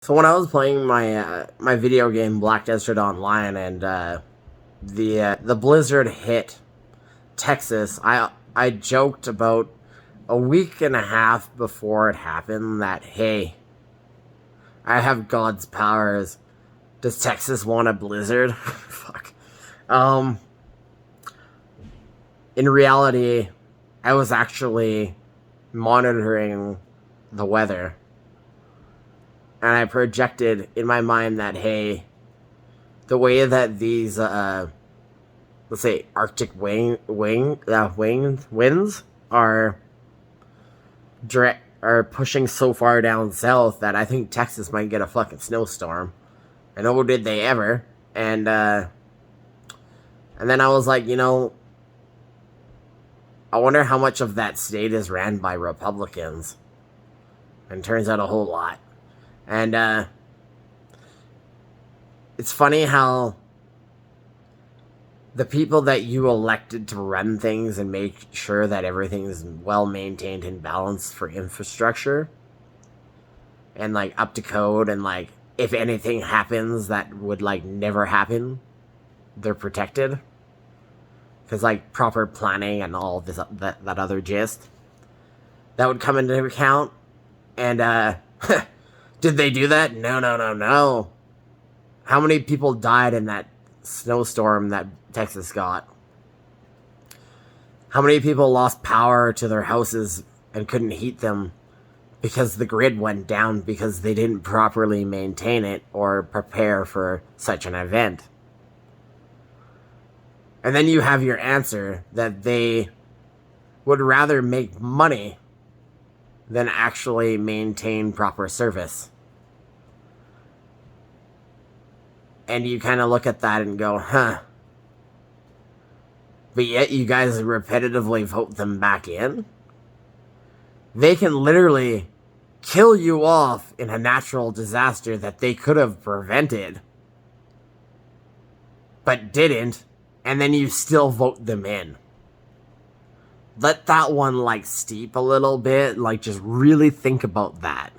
So when I was playing my video game Black Desert Online and the blizzard hit Texas, I joked about a week and a half before it happened that hey, I have God's powers. Does Texas want a blizzard? Fuck. Um, in reality, I was actually monitoring the weather, and I projected in my mind that hey, the way that these let's say Arctic winds are pushing so far down south that I think Texas might get a fucking snowstorm. And oh, did they ever? And then I was like, I wonder how much of that state is ran by Republicans. And turns out a whole lot. And it's funny how the people that you elected to run things and make sure that everything is well maintained and balanced for infrastructure and like up to code, and like if anything happens that would like never happen, they're protected because like proper planning and all this that other gist that would come into account. And did they do that? No. How many people died in that snowstorm that Texas got? How many people lost power to their houses and couldn't heat them because the grid went down because they didn't properly maintain it or prepare for such an event? And then you have your answer that they would rather make money than actually maintain proper service. And you kind of look at that and go, huh. But yet you guys repetitively vote them back in? They can literally kill you off in a natural disaster that they could have prevented, but didn't, and then you still vote them in. Let that one like steep a little bit, like just really think about that.